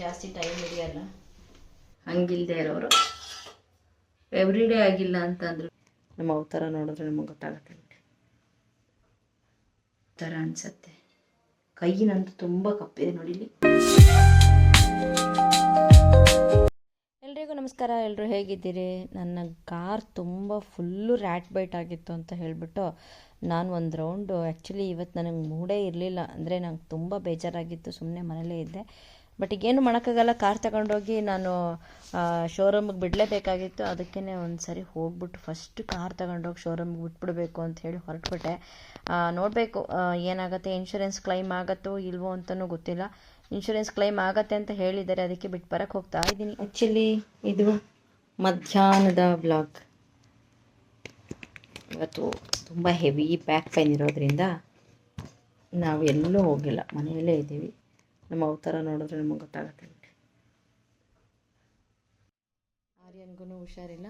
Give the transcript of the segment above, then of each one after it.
ಜಾಸ್ತಿ ಟೈಮ್ ಹಿಡಿಯಲ್ಲ. ಹಂಗಿಲ್ಲದೆ ಇರೋರು ಎವ್ರಿಡೇ ಆಗಿಲ್ಲ ಅಂತಂದ್ರು ನಮ್ಮ ಅವತಾರ ನೋಡಿದ್ರೆ ನಮಗೆ ಗೊತ್ತಾಗುತ್ತೆ ನೋಡಿ ಥರ ಅನಿಸುತ್ತೆ. ಕೈಯಿನಂತೂ ತುಂಬ ಕಪ್ಪಿದೆ ನೋಡಿ ಇಲ್ಲಿ. ಎಲ್ರಿಗೂ ನಮಸ್ಕಾರ. ಎಲ್ಲರೂ ಹೇಗಿದ್ದೀರಿ? ನನ್ನ ಕಾರ್ ತುಂಬ ಫುಲ್ಲು ರ್ಯಾಟ್ ಬೈಟ್ ಆಗಿತ್ತು ಅಂತ ಹೇಳಿಬಿಟ್ಟು ನಾನು ಒಂದು ರೌಂಡು ಆ್ಯಕ್ಚುಲಿ ಇವತ್ತು ನನಗೆ ಮೂಡೇ ಇರಲಿಲ್ಲ. ಅಂದರೆ ನಂಗೆ ತುಂಬ ಬೇಜಾರಾಗಿತ್ತು, ಸುಮ್ಮನೆ ಮನೇಲೇ ಇದ್ದೆ. ಬಟ್ ಈಗೇನು ಮಾಡೋಕ್ಕಾಗಲ್ಲ, ಕಾರ್ ತಗೊಂಡೋಗಿ ನಾನು ಶೋರೂಮಿಗೆ ಬಿಡಲೇಬೇಕಾಗಿತ್ತು. ಅದಕ್ಕೇ ಒಂದು ಸರಿ ಹೋಗ್ಬಿಟ್ಟು ಫಸ್ಟ್ ಕಾರ್ ತಗೊಂಡೋಗಿ ಶೋರೂಮಿಗೆ ಬಿಟ್ಬಿಡ್ಬೇಕು ಅಂತ ಹೇಳಿ ಹೊರಟ್ಬಿಟ್ಟೆ. ನೋಡಬೇಕು ಏನಾಗುತ್ತೆ, ಇನ್ಶೂರೆನ್ಸ್ ಕ್ಲೈಮ್ ಆಗುತ್ತೋ ಇಲ್ವೋ ಅಂತಲೂ ಗೊತ್ತಿಲ್ಲ. ಇನ್ಶೂರೆನ್ಸ್ ಕ್ಲೈಮ್ ಆಗತ್ತೆ ಅಂತ ಹೇಳಿದ್ದಾರೆ, ಅದಕ್ಕೆ ಬಿಟ್ಟು ಬರೋಕ್ಕೆ ಹೋಗ್ತಾ ಇದ್ದೀನಿ. ಆ್ಯಕ್ಚುಲಿ ಇದು ಮಧ್ಯಾಹ್ನದ ವ್ಲಾಗ್. ಇವತ್ತು ತುಂಬ ಹೆವಿ ಬ್ಯಾಕ್ ಪೈನ್ ಇರೋದ್ರಿಂದ ನಾವು ಎಲ್ಲೂ ಹೋಗಿಲ್ಲ, ಮನೆಯಲ್ಲೇ ಇದ್ದೀವಿ. ನಮ್ಮ ಅವತಾರ ನೋಡಿದ್ರೆ ನಮಗೆ ಗೊತ್ತಾಗುತ್ತೆ. ಆರ್ಯನ್ಗೂ ಹುಷಾರಿಲ್ಲ,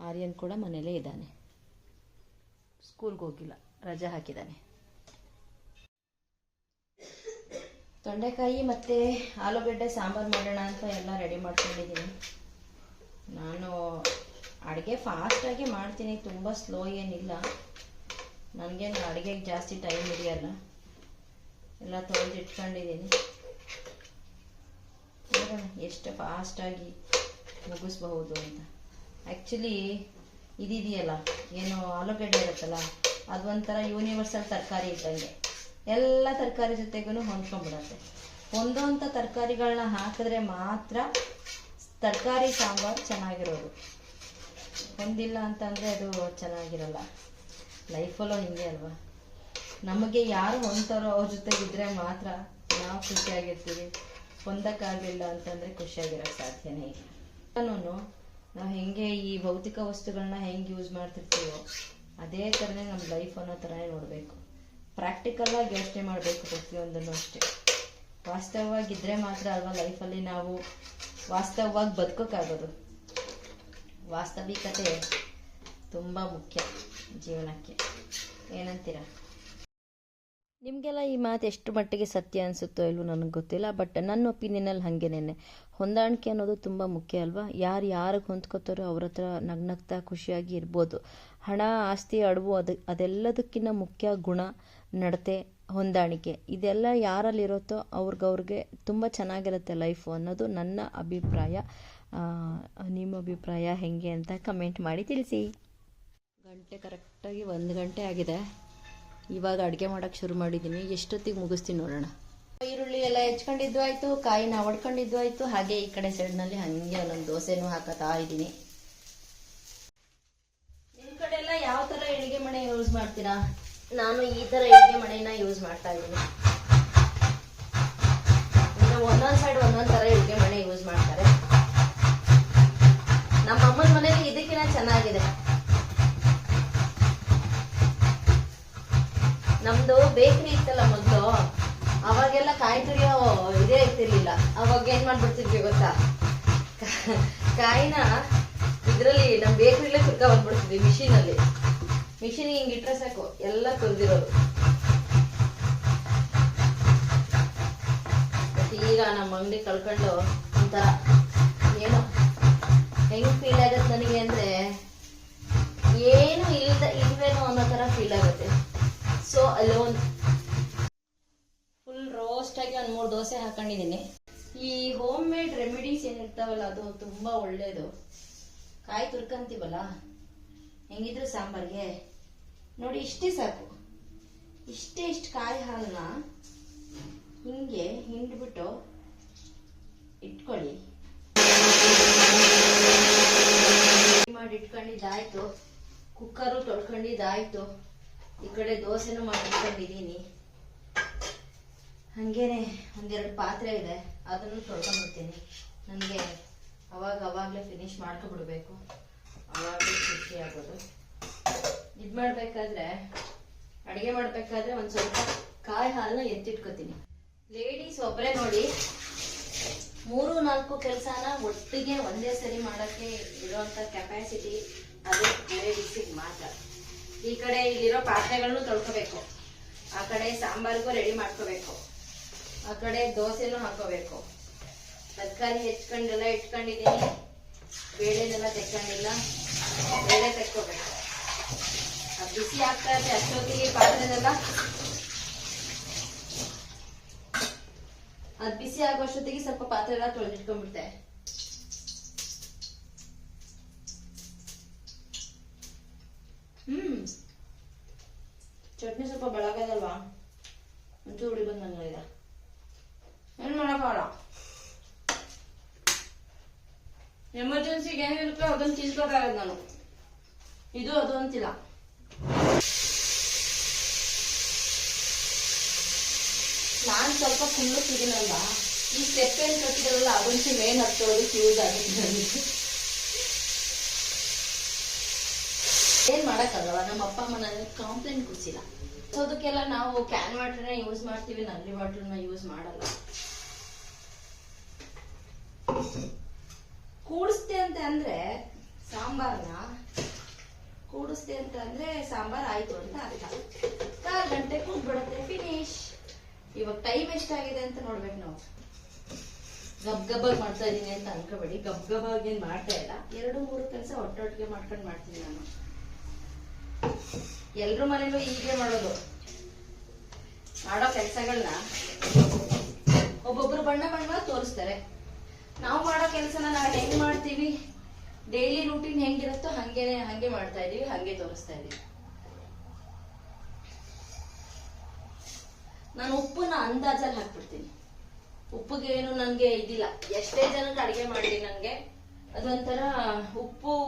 ಆರ್ಯನ್ ಕೂಡ ಮನೆಯಲ್ಲೇ ಇದ್ದಾನೆ, ಸ್ಕೂಲ್ಗೆ ಹೋಗಿಲ್ಲ, ರಜೆ ಹಾಕಿದ್ದಾನೆ. ತೊಂಡೆಕಾಯಿ ಮತ್ತು ಆಲೂಗಡ್ಡೆ ಸಾಂಬಾರು ಮಾಡೋಣ ಅಂತ ಎಲ್ಲ ರೆಡಿ ಮಾಡ್ಕೊಂಡಿದ್ದೀನಿ. ನಾನು ಅಡುಗೆ ಫಾಸ್ಟಾಗಿ ಮಾಡ್ತೀನಿ, ತುಂಬ ಸ್ಲೋ ಏನಿಲ್ಲ. ನನಗೇನು ಅಡುಗೆಗೆ ಜಾಸ್ತಿ ಟೈಮ್ ಹಿಡಿಯಲ್ಲ. ಎಲ್ಲ ತೊಳೆದು ಇಟ್ಕೊಂಡಿದ್ದೀನಿ. ನೋಡೋಣ ಎಷ್ಟು ಫಾಸ್ಟಾಗಿ ಮುಗಿಸ್ಬಹುದು ಅಂತ. ಆ್ಯಕ್ಚುಲಿ ಇದಿದೆಯಲ್ಲ, ಏನು ಆಲೂಗಡ್ಡೆ ಇರುತ್ತಲ್ಲ, ಅದು ಒಂಥರ ಯೂನಿವರ್ಸಲ್ ತರಕಾರಿ ಇದ್ದಂಗೆ. ಎಲ್ಲ ತರಕಾರಿ ಜೊತೆಗೂ ಹೊಂದ್ಕೊಂಡ್ಬಿಡತ್ತೆ. ಹೊಂದೋಂಥ ತರಕಾರಿಗಳನ್ನ ಹಾಕಿದ್ರೆ ಮಾತ್ರ ತರಕಾರಿ ಸಾಂಬಾರು ಚೆನ್ನಾಗಿರೋದು. ಹೊಂದಿಲ್ಲ ಅಂತಂದರೆ ಅದು ಚೆನ್ನಾಗಿರಲ್ಲ. ಲೈಫಲ್ಲೂ ಹಿಂಗೆ ಅಲ್ವಾ, ನಮಗೆ ಯಾರು ಹೊಂದ್ತಾರೋ ಅವ್ರ ಜೊತೆಗಿದ್ರೆ ಮಾತ್ರ ನಾವು ಖುಷಿಯಾಗಿರ್ತೀವಿ. ಹೊಂದಕ್ಕಾಗಲಿಲ್ಲ ಅಂತಂದರೆ ಖುಷಿಯಾಗಿರೋಕ್ಕೆ ಸಾಧ್ಯನೇ ಇಲ್ಲ. ನಾವು ಹೆಂಗೆ ಈ ಭೌತಿಕ ವಸ್ತುಗಳನ್ನ ಹೆಂಗೆ ಯೂಸ್ ಮಾಡ್ತಿರ್ತೀವೋ ಅದೇ ಥರನೇ ನಮ್ಮ ಲೈಫ್ ಅನ್ನೋ ಥರನೇ ನೋಡಬೇಕು. ಪ್ರಾಕ್ಟಿಕಲ್ಲಾಗಿ ಯೋಚನೆ ಮಾಡಬೇಕು ಪ್ರತಿಯೊಂದನ್ನು ಅಷ್ಟೇ. ವಾಸ್ತವವಾಗಿದ್ದರೆ ಮಾತ್ರ ಅಲ್ವಾ ಲೈಫಲ್ಲಿ ನಾವು ವಾಸ್ತವವಾಗಿ ಬದುಕೋಕ್ಕಾಗೋದು. ವಾಸ್ತವಿಕತೆ ತುಂಬ ಮುಖ್ಯ ಜೀವನಕ್ಕೆ. ಏನಂತೀರ? ನಿಮಗೆಲ್ಲ ಈ ಮಾತು ಎಷ್ಟು ಮಟ್ಟಿಗೆ ಸತ್ಯ ಅನಿಸುತ್ತೋ ಇಲ್ವೋ ನನಗೆ ಗೊತ್ತಿಲ್ಲ. ಬಟ್ ನನ್ನ ಒಪಿನಿಯನಲ್ಲಿ ಹಾಗೇನೆ, ಹೊಂದಾಣಿಕೆ ಅನ್ನೋದು ತುಂಬ ಮುಖ್ಯ ಅಲ್ವಾ. ಯಾರಿಗೆ ಹೊಂದ್ಕೋತಾರೋ ಅವ್ರ ಹತ್ರ ನಗ್ನಗ್ತಾ ಖುಷಿಯಾಗಿ ಇರ್ಬೋದು. ಹಣ, ಆಸ್ತಿ, ಅಡವು ಅದೆಲ್ಲದಕ್ಕಿಂತ ಮುಖ್ಯ ಗುಣ, ನಡತೆ, ಹೊಂದಾಣಿಕೆ. ಇದೆಲ್ಲ ಯಾರಲ್ಲಿರುತ್ತೋ ಅವ್ರಿಗೆ ತುಂಬ ಚೆನ್ನಾಗಿರುತ್ತೆ ಲೈಫು ಅನ್ನೋದು ನನ್ನ ಅಭಿಪ್ರಾಯ. ನಿಮ್ಮ ಅಭಿಪ್ರಾಯ ಹೇಗೆ ಅಂತ ಕಮೆಂಟ್ ಮಾಡಿ ತಿಳಿಸಿ. ಗಂಟೆ ಕರೆಕ್ಟಾಗಿ 1 ಗಂಟೆ ಆಗಿದೆ. ಇವಾಗ ಅಡುಗೆ ಮಾಡೋಕ್ಕೆ ಶುರು ಮಾಡಿದ್ದೀನಿ. ಎಷ್ಟೊತ್ತಿಗೆ ಮುಗಿಸ್ತೀನಿ ನೋಡೋಣ. ಈರುಳ್ಳಿ ಎಲ್ಲ ಹೆಚ್ಕೊಂಡಿದ್ದು ಆಯಿತು, ಕಾಯಿನ ಒಡ್ಕೊಂಡಿದ್ದು ಆಯಿತು. ಹಾಗೆ ಈ ಕಡೆ ಸೈಡ್ನಲ್ಲಿ ಹಾಗೆ ಒಂದೊಂದು ದೋಸೆನೂ ಹಾಕತ್ತಾ ಇದ್ದೀನಿ. ನಿಮ್ಮ ಕಡೆ ಎಲ್ಲ ಯಾವ ಥರ ಅಡುಗೆ ಮನೆ ಯೂಸ್ ಮಾಡ್ತೀರಾ? ನಾನು ಈ ಥರ ಅಡುಗೆ ಮನೆಯನ್ನ ಯೂಸ್ ಮಾಡ್ತಾ ಇದ್ದೀನಿ. ಒಂದೊಂದು ಸೈಡ್ ಒಂದೊಂದು ಥರ ಅಡುಗೆ ಮನೆ ಯೂಸ್ ಮಾಡ್ತಾರೆ. ನಮ್ಮ ಅಮ್ಮನ ಮನೇಲಿ ಇದಕ್ಕಿಂತ ಚೆನ್ನಾಗಿದೆ. ನಮ್ದು ಬೇಕರಿ ಇತ್ತಲ್ಲ ಮೊದಲು, ಅವಾಗೆಲ್ಲ ಕಾಯಿ ತುರಿಯೋ ಇದೇ ಇರ್ತಿರ್ಲಿಲ್ಲ. ಅವಾಗ ಏನ್ ಮಾಡ್ಬಿಡ್ತಿದ್ವಿ ಗೊತ್ತಾ, ಕಾಯಿನ ಇದ್ರಲ್ಲಿ ನಮ್ಮ ಬೇಕರಿಲೇ ತುರ್ಕ ಬಂದ್ಬಿಡ್ತಿದ್ವಿ. ಮಿಷಿನಿಗೆ ಹಿಂಗೆ ಇಟ್ರೆ ಸಾಕು, ಎಲ್ಲ ತುರಿದಿರೋದು. ಮತ್ತೆ ಈಗ ನಮ್ಮ ಅಂಗಡಿ ಕಳ್ಕೊಂಡು ಒಂಥರ ಏನೋ ಹೆಂಗ್ ಫೀಲ್ ಆಗತ್ತೆ ನನಗೆ ಅಂದ್ರೆ, ಏನು ಇಲ್ವೇನೋ ಅನ್ನೋ ತರ ಫೀಲ್ ಆಗುತ್ತೆ. So alone. ಫುಲ್ ರೋಸ್ಟ್ ಆಗಿ 1-3 ದೋಸೆ ಹಾಕೊಂಡಿದ್ದೀನಿ. ಈ ಹೋಮ್ ಮೇಡ್ ರೆಮಿಡೀಸ್ ಏನಿರ್ತಾವಲ್ಲ ಅದು ತುಂಬಾ ಒಳ್ಳೇದು. ಕಾಯಿ ತುರ್ಕಂತೀವಲ್ಲ, ಹೆಂಗಿದ್ರು ಸಾಂಬಾರ್ಗೆ ನೋಡಿ ಇಷ್ಟೇ ಸಾಕು. ಇಷ್ಟು ಕಾಯಿ ಹಾಲನ್ನ ಹಿಂಗೆ ಹಿಂಡ್ಬಿಟ್ಟು ಇಟ್ಕೊಳ್ಳಿ. ಮಾಡಿ ಇಟ್ಕೊಂಡಿದ್ದಾಯ್ತು. ಕುಕ್ಕರು ತೊಳ್ಕೊಂಡಿದ್ದಾಯ್ತು. ಈ ಕಡೆ ದೋಸೆನೂ ಮಾಡಿಟ್ಕೊಂಡಿದ್ದೀನಿ. ಹಾಗೇನೆ 1-2 ಪಾತ್ರೆ ಇದೆ, ಅದನ್ನು ತೊಳ್ಕೊಂಡ್ಬಿಡ್ತೀನಿ. ನನಗೆ ಅವಾಗಲೇ ಫಿನಿಶ್ ಮಾಡ್ಕೊಬಿಡ್ಬೇಕು, ಅವಾಗಲೇ ಖುಷಿ ಆಗೋದು. ಇದು ಮಾಡಬೇಕಾದ್ರೆ, ಅಡುಗೆ ಮಾಡಬೇಕಾದ್ರೆ ಒಂದು ಸ್ವಲ್ಪ ಕಾಯಿ ಹಾಲನ್ನ ಎತ್ತಿಟ್ಕೋತೀನಿ. ಲೇಡೀಸ್ ಒಬ್ಬರೇ ನೋಡಿ 3-4 ಕೆಲಸನ ಒಟ್ಟಿಗೆ ಒಂದೇ ಸರಿ ಮಾಡೋಕ್ಕೆ ಇರೋಂಥ ಕೆಪಾಸಿಟಿ ಅದು ಲೇಡೀಸಿಗೆ ಮಾತ್ರ. ಈ ಕಡೆ ಇಲ್ಲಿರೋ ಪಾತ್ರೆಗಳನ್ನು ತೊಳ್ಕೋಬೇಕು, ಆ ಕಡೆ ಸಾಂಬಾರಿಗೂ ರೆಡಿ ಮಾಡ್ಕೋಬೇಕು, ಆ ಕಡೆ ದೋಸೆನೂ ಹಾಕೋಬೇಕು, ತರಕಾರಿ ಹೆಚ್ಕೊಂಡೆಲ್ಲ ಇಟ್ಕೊಂಡಿದ್ದೀನಿ. ಬೇಳೆನೆಲ್ಲ ತೆಕ್ಕೊಂಡಿಲ್ಲ, ಬೇಳೆ ತೆಕ್ಕೋಬೇಕು. ಅದು ಬಿಸಿ ಆಗ್ತಾ ಇದೆ. ಅಷ್ಟೊತ್ತಿಗೆ ಪಾತ್ರೆನೆಲ್ಲ ಅದು ಬಿಸಿ ಆಗೋಷ್ಟೊತ್ತಿಗೆ ಸ್ವಲ್ಪ ಪಾತ್ರೆ ಎಲ್ಲ ತೊಳೆದಿಟ್ಕೊಂಡ್ಬಿಡ್ತೆ. ಚಟ್ನಿ ಸ್ವಲ್ಪ ಬೆಳಗಾಗಲ್ವಾ? ಒಂಚೂರು ಹುಡಿ ಬಂದು ನಂಗೆ ಏನು ಮಾಡೋಕ್ಕಾಗಲ್ಲ. ಎಮರ್ಜೆನ್ಸಿಗೆ ಏನಿರುತ್ತೆ ಅದನ್ನು ತಿಳ್ಕೊಬೇಕಾಗದು ನಾನು. ಇದು ಅದು ಅಂತಿಲ್ಲ. ನಾನು ಸ್ವಲ್ಪ ಕುಳ್ಳಕ್ಕಿದ್ದೀನಲ್ವ, ಈ ಸ್ಟೆಪ್ ಏನು ಕಟ್ಟಿದಾರಲ್ಲ ಅದೊಂಚು ಮೇನ್ ಹತ್ತೋದಕ್ಕೆ ಯೂಸ್ ಆಗುತ್ತೆ ನನಗೆ. ಏನು ಮಾಡೋಕ್ಕಾಗಲ್ಲ, ನಮ್ಮ ಅಪ್ಪ ಅಮ್ಮ ನನಗೆ ಕಾಂಪ್ಲೇಂಟ್ ಕೊಡ್ಸಿಲ್ಲ. ಸೊ ಅದಕ್ಕೆಲ್ಲ ನಾವು ಕ್ಯಾನ್ ವಾಟರ್ನ ಯೂಸ್ ಮಾಡ್ತೀವಿ, ನಲ್ಲಿ ವಾಟರ್ನ ಯೂಸ್ ಮಾಡಲ್ಲ. ಕೂಡಿಸ್ತೆ ಅಂತ ಅಂದ್ರೆ ಸಾಂಬಾರ್ನ ಕೂಡಿಸ್ತೆ ಅಂತ ಅಂದ್ರೆ ಸಾಂಬಾರ್ ಆಯ್ತು ಅಂತ ಅರ್ಥ. 4 ಗಂಟೆ ಕೂಗ್ಬಿಡುತ್ತೆ, ಫಿನಿಶ್. ಇವಾಗ ಟೈಮ್ ಎಷ್ಟಾಗಿದೆ ಅಂತ ನೋಡ್ಬೇಕು ನಾವು. ಗಬ್ ಗಬ್ಬಾಗಿ ಮಾಡ್ತಾ ಇದೀನಿ ಅಂತ ಅನ್ಕೋಬೇಡಿ, ಗಬ್ ಗಬ್ಬಾಗಿ ಏನ್ ಮಾಡ್ತಾ ಇಲ್ಲ. 2-3 ಕೆಲಸ ಒಟ್ಟೊಟ್ಟಿಗೆ ಮಾಡ್ಕೊಂಡು ಮಾಡ್ತೀನಿ ನಾನು. ಎಲ್ರ ಮನೇಲೂ ಹೀಗೆ ಮಾಡೋದು. ಮಾಡೋ ಕೆಲಸಗಳನ್ನ ಒಬ್ಬೊಬ್ರು ಬಣ್ಣ ಬಣ್ಣ ತೋರಿಸ್ತಾರೆ. ನಾವು ಮಾಡೋ ಕೆಲಸನ ನಾವು ಹೆಂಗ್ ಮಾಡ್ತೀವಿ, ಡೈಲಿ ರೂಟೀನ್ ಹೆಂಗಿರುತ್ತೋ ಹಂಗೆ ಮಾಡ್ತಾ ಇದೀವಿ, ಹಂಗೆ ತೋರಿಸ್ತಾ ಇದೀವಿ. ನಾನು ಉಪ್ಪನ್ನ ಅಂದಾಜಲ್ಲಿ ಹಾಕ್ಬಿಡ್ತೀನಿ. ಉಪ್ಪಿಗೆ ಏನು ನನ್ಗೆ ಇದಿಲ್ಲ. ಎಷ್ಟೇ ಜನಕ್ಕೆ ಅಡಿಗೆ ಮಾಡಿ ನನ್ಗೆ ಅದೊಂಥರ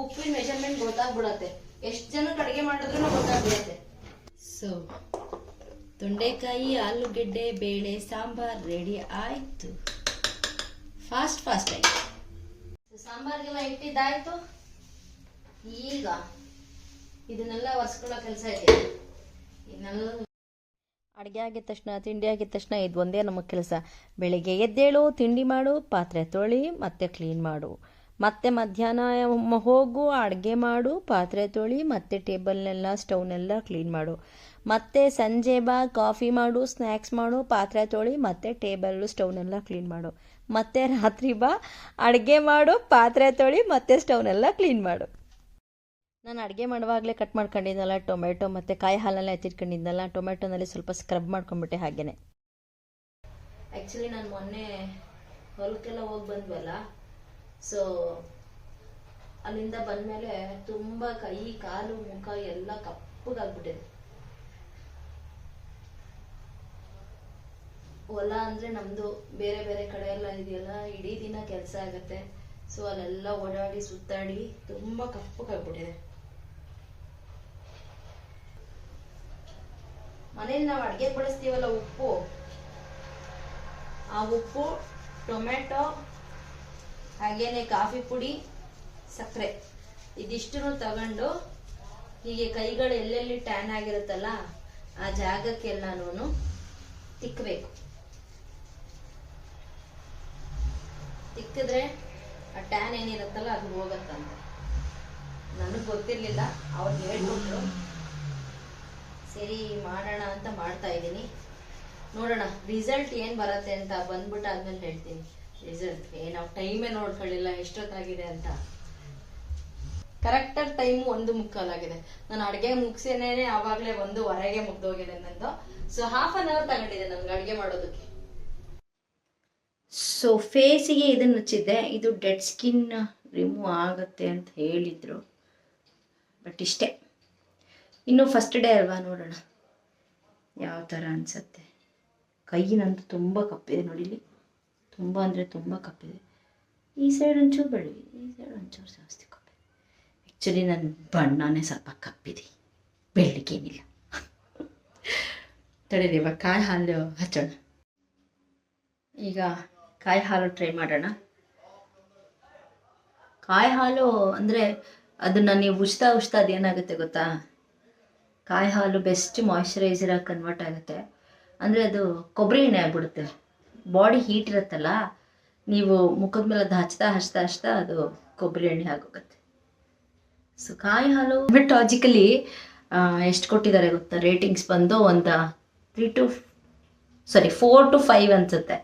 ಉಪ್ಪಿನ ಮೆಜರ್ಮೆಂಟ್ ಗೊತ್ತಾಗ್ಬಿಡತ್ತೆ. ಎಷ್ಟು ಜನಕ್ಕೆ ಅಡಿಗೆ ಮಾಡಿದ್ರು ಗೊತ್ತಾಗ್ಬಿಡತ್ತೆ. ಸೊ ತೊಂಡೆಕಾಯಿ ಆಲೂಗೆಡ್ಡೆ ಬೇಳೆ ಸಾಂಬಾರ್ ರೆಡಿ ಆಯ್ತು. ಫಾಸ್ಟ್ ಆಯ್ತು. ಸಾಂಬಾರ್ಗೆಲ್ಲ ಇಟ್ಟಿದ್ದಾಯ್ತು. ಈಗ ಇದನ್ನೆಲ್ಲ ಒರೆಸ್ಕೊಳ್ಳೋ ಕೆಲಸ ಇದೆ. ಇದನ್ನೆಲ್ಲ ಅಡುಗೆ ಆಗಿದ ತಕ್ಷಣ, ತಿಂಡಿ ಆಗಿದ ತಕ್ಷಣ ಇದು ಒಂದೇ ನಮಗೆ ಕೆಲಸ. ಬೆಳಿಗ್ಗೆ ಎದ್ದೇಳು, ತಿಂಡಿ ಮಾಡು, ಪಾತ್ರೆ ತೊಳಿ, ಮತ್ತೆ ಕ್ಲೀನ್ ಮಾಡು. ಮತ್ತೆ ಮಧ್ಯಾಹ್ನ ಹೋಗು, ಅಡುಗೆ ಮಾಡು, ಪಾತ್ರೆ ತೊಳಿ, ಮತ್ತೆ ಟೇಬಲ್ನೆಲ್ಲ ಸ್ಟವ್ನೆಲ್ಲ ಕ್ಲೀನ್ ಮಾಡು. ಮತ್ತೆ ಸಂಜೆ ಬಾ, ಕಾಫಿ ಮಾಡು, ಸ್ನ್ಯಾಕ್ಸ್ ಮಾಡು, ಪಾತ್ರೆ ತೊಳಿ, ಮತ್ತೆ ಟೇಬಲ್ಲು ಸ್ಟವ್ನೆಲ್ಲ ಕ್ಲೀನ್ ಮಾಡು. ಮತ್ತೆ ರಾತ್ರಿ ಬಾ, ಅಡುಗೆ ಮಾಡು, ಪಾತ್ರೆ ತೊಳಿ, ಮತ್ತೆ ಸ್ಟವ್ನೆಲ್ಲ ಕ್ಲೀನ್ ಮಾಡು. ನಾನು ಅಡುಗೆ ಮಾಡುವಾಗಲೇ ಕಟ್ ಮಾಡ್ಕೊಂಡಿದ್ದಲ್ಲ ಟೊಮೆಟೊ ಮತ್ತು ಕಾಯಿ ಹಾಲೆಲ್ಲ ಎತ್ತಿಟ್ಕೊಂಡಿದ್ದಲ್ಲ. ಟೊಮೆಟೊನಲ್ಲಿ ಸ್ವಲ್ಪ ಸ್ಕ್ರಬ್ ಮಾಡ್ಕೊಂಡ್ಬಿಟ್ಟೆ ಹಾಗೇನೆ. ಆ್ಯಕ್ಚುಲಿ ನಾನು ಮೊನ್ನೆ ಹೊಲಕ್ಕೆಲ್ಲ ಹೋಗಿ ಬಂದ್ವಲ್ಲ, ಸೊ ಅಲ್ಲಿಂದ ಬಂದಮೇಲೆ ತುಂಬ ಕೈ ಕಾಲು ಮುಖ ಎಲ್ಲ ಕಪ್ಪಗಾಗ್ಬಿಟ್ಟಿದೆ. ಹೊಲ ಅಂದರೆ ನಮ್ಮದು ಬೇರೆ ಬೇರೆ ಕಡೆ ಎಲ್ಲ ಇದೆಯಲ್ಲ, ಇಡೀ ದಿನ ಕೆಲಸ ಆಗುತ್ತೆ. ಸೊ ಅಲ್ಲೆಲ್ಲ ಓಡಾಡಿ ಸುತ್ತಾಡಿ ತುಂಬ ಕಪ್ಪಗಾಗ್ಬಿಟ್ಟಿದೆ. ಮನೇಲಿ ನಾವು ಅಡುಗೆ ಬಳಸ್ತೀವಲ್ಲ ಉಪ್ಪು, ಆ ಉಪ್ಪು, ಟೊಮೆಟೊ, ಹಾಗೇನೆ ಕಾಫಿ ಪುಡಿ, ಸಕ್ಕರೆ, ಇದಿಷ್ಟನ್ನು ತಗೊಂಡು ಹೀಗೆ ಕೈಗಳು ಎಲ್ಲೆಲ್ಲಿ ಟ್ಯಾನ್ ಆಗಿರುತ್ತಲ್ಲ ಆ ಜಾಗಕ್ಕೆಲ್ಲನೂ ತಿಕ್ಕಬೇಕು. ತಿಕ್ಕಿದ್ರೆ ಆ ಟ್ಯಾನ್ ಏನಿರುತ್ತಲ್ಲ ಅದು ಹೋಗತ್ತಂತೆ. ನನಗೆ ಗೊತ್ತಿರಲಿಲ್ಲ, ಅವ್ರಿಗೆ ಹೇಳ್ಕೊಟ್ರು. ಸರಿ ಮಾಡೋಣ ಅಂತ ಮಾಡ್ತಾ ಇದ್ದೀನಿ. ನೋಡೋಣ ರಿಸಲ್ಟ್ ಏನು ಬರುತ್ತೆ ಅಂತ ಬಂದ್ಬಿಟ್ಟು ಆದ್ಮೇಲೆ ಹೇಳ್ತೀನಿ. ರಿಸಲ್ಟ್ ನಾವು ಟೈಮೇ ನೋಡ್ಕೊಳ್ಳಿಲ್ಲ ಎಷ್ಟೊತ್ತಾಗಿದೆ ಅಂತ. ಕರೆಕ್ಟಾಗಿ ಟೈಮು 1:15 ನಾನು ಅಡುಗೆ ಮುಗಿಸೇನೆ ಆವಾಗಲೇ 1:15 ಮುಗ್ದೋಗಿದೆ ನಂದು. ಸೊ ½ ಅವರ್ ತಗೊಂಡಿದೆ ನನ್ಗೆ ಅಡುಗೆ ಮಾಡೋದಕ್ಕೆ. ಸೊ ಫೇಸಿಗೆ ಇದನ್ನು ಹಚ್ಚಿದ್ದೆ. ಇದು ಡೆಡ್ ಸ್ಕಿನ್ ರಿಮೂವ್ ಆಗುತ್ತೆ ಅಂತ ಹೇಳಿದ್ರು, ಬಟ್ ಇಷ್ಟೇ. ಇನ್ನು ಫಸ್ಟ್ ಡೇ ಅಲ್ವಾ, ನೋಡೋಣ ಯಾವ ಥರ ಅನಿಸುತ್ತೆ. ಕೈಯಿನಂತೂ ತುಂಬ ಕಪ್ಪಿದೆ ನೋಡಿಲಿ, ತುಂಬ ಅಂದರೆ ತುಂಬ ಕಪ್ಪಿದೆ. ಈ ಸೈಡ್ ಒಂಚೂರು ಬೆಳಿ, ಈ ಸೈಡ್ ಒಂಚೂರು ಜಾಸ್ತಿ ಕಪ್ಪಿದೆ. ಆ್ಯಕ್ಚುಲಿ ನನ್ನ ಬಣ್ಣನೇ ಸ್ವಲ್ಪ ಕಪ್ಪಿದೆ, ಬೆಳ್ಳಿಗೇನಿಲ್ಲ. ತಡೀರಿ, ಇವಾಗ ಕಾಯಿ ಹಾಲು ಹಚ್ಚೋಣ. ಈಗ ಕಾಯಿ ಹಾಲು ಟ್ರೈ ಮಾಡೋಣ. ಕಾಯಿ ಹಾಲು ಅಂದರೆ ಅದನ್ನು ನೀವು ಉಜ್ತಾ ಅದೇನಾಗುತ್ತೆ ಗೊತ್ತಾ, ಕಾಯಿ ಹಾಲು ಬೆಸ್ಟ್ ಮಾಯ್ಶ್ಚರೈಸರಾಗಿ ಕನ್ವರ್ಟ್ ಆಗುತ್ತೆ. ಅಂದರೆ ಅದು ಕೊಬ್ಬರಿ ಎಣ್ಣೆ ಆಗಿಬಿಡುತ್ತೆ. ಬಾಡಿ ಹೀಟ್ ಇರುತ್ತಲ್ಲ, ನೀವು ಮುಖದ ಮೇಲೆ ಅದು ಹಚ್ತಾ ಅದು ಕೊಬ್ಬರಿ ಎಣ್ಣೆ ಆಗೋಗುತ್ತೆ. ಸೊ ಕಾಯಿ ಹಾಲು ಲಾಜಿಕಲಿ ಎಷ್ಟು ಕೊಟ್ಟಿದ್ದಾರೆ ಗೊತ್ತಾ, ರೇಟಿಂಗ್ಸ್ ಬಂದು ಒಂದು 4 to 5 ಅನಿಸುತ್ತೆ.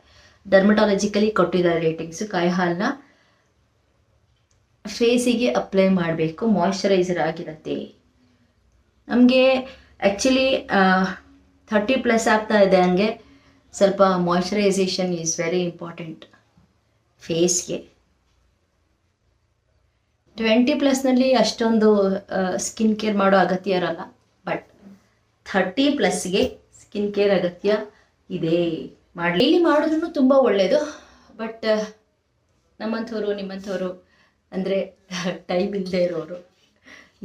ಡರ್ಮಟಾಲಜಿಕಲಿ ಕೊಟ್ಟಿದ್ದಾರೆ ರೇಟಿಂಗ್ಸು. ಕಾಯಿ ಹಾಲನ್ನ ಫೇಸಿಗೆ ಅಪ್ಲೈ ಮಾಡಬೇಕು, ಮಾಯ್ಶ್ಚರೈಸರ್ ಆಗಿರುತ್ತೆ. ನಮಗೆ ಆ್ಯಕ್ಚುಲಿ 30+ ಆಗ್ತಾ ಇದೆ, ಹಂಗೆ ಸ್ವಲ್ಪ ಮಾಯ್ಶ್ಚರೈಸೇಷನ್ ಈಸ್ ವೆರಿ ಇಂಪಾರ್ಟೆಂಟ್ ಫೇಸ್ಗೆ. 20+ನಲ್ಲಿ ಅಷ್ಟೊಂದು ಸ್ಕಿನ್ ಕೇರ್ ಮಾಡೋ ಅಗತ್ಯ ಇರಲ್ಲ, ಬಟ್ 30+ಗೆ ಸ್ಕಿನ್ ಕೇರ್ ಅಗತ್ಯ ಇದೆ. ಇಲ್ಲಿ ಮಾಡಿದ್ರೂ ತುಂಬ ಒಳ್ಳೆಯದು. ಬಟ್ ನಮ್ಮಂಥವ್ರು ನಿಮ್ಮಂಥವ್ರು ಅಂದರೆ ಟೈಮ್ ಇಲ್ಲದೆ ಇರೋರು,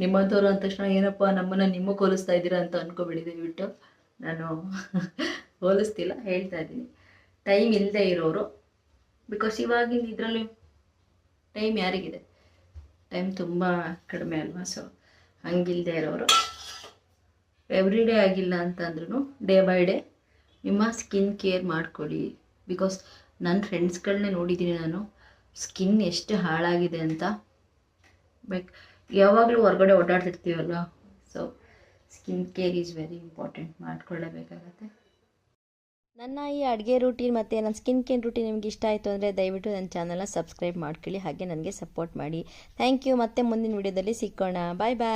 ನಿಮ್ಮಂಥವ್ರು ಅಂದ ತಕ್ಷಣ ಏನಪ್ಪ ನಮ್ಮನ್ನು ನಿಮಗೆ ಹೋಲಿಸ್ತಾ ಇದ್ದೀರಾ ಅಂತ ಅಂದ್ಕೊಬೇಡಿ ದಯವಿಟ್ಟು. ನಾನು ಹೋಲಿಸ್ತಿಲ್ಲ, ಹೇಳ್ತಾ ಇದ್ದೀನಿ. ಟೈಮ್ ಇಲ್ಲದೆ ಇರೋರು, ಬಿಕಾಸ್ ಇವಾಗಿನ ಇದರಲ್ಲಿ ಟೈಮ್ ಯಾರಿಗಿದೆ, ಟೈಮ್ ತುಂಬ ಕಡಿಮೆ ಅಲ್ವಾ. ಸೊ ಹಂಗಿಲ್ಲದೆ ಇರೋರು ಎವ್ರಿ ಡೇ ಆಗಿಲ್ಲ ಅಂತಂದ್ರೂ ಡೇ ಬೈ ಡೇ ನಿಮ್ಮ ಸ್ಕಿನ್ ಕೇರ್ ಮಾಡ್ಕೊಳ್ಳಿ. ಬಿಕಾಸ್ ನನ್ನ ಫ್ರೆಂಡ್ಸ್ಗಳನ್ನೇ ನೋಡಿದ್ದೀನಿ ನಾನು, ಸ್ಕಿನ್ ಎಷ್ಟು ಹಾಳಾಗಿದೆ ಅಂತ. ಬಟ್ ಯಾವಾಗಲೂ ಹೊರಗಡೆ ಓಡಾಡ್ತಿರ್ತೀವಲ್ವ, so skin care is very important, ಮಾಡ್ಕೊಳ್ಳೇಬೇಕಾಗತ್ತೆ. ನನ್ನ ಈ ಅಡುಗೆ ರೂಟೀನ್ ಮತ್ತು ನನ್ನ ಸ್ಕಿನ್ ಕೇರ್ ರೂಟೀನ್ ನಿಮ್ಗೆ ಇಷ್ಟ ಆಯಿತು ಅಂದರೆ ದಯವಿಟ್ಟು ನನ್ನ ಚಾನಲ್ನ ಸಬ್ಸ್ಕ್ರೈಬ್ ಮಾಡ್ಕೊಳ್ಳಿ, ಹಾಗೆ ನನಗೆ ಸಪೋರ್ಟ್ ಮಾಡಿ. Thank you. ಮತ್ತೆ ಮುಂದಿನ ವಿಡಿಯೋದಲ್ಲಿ ಸಿಕ್ಕೋಣ. ಬಾಯ್ ಬಾಯ್.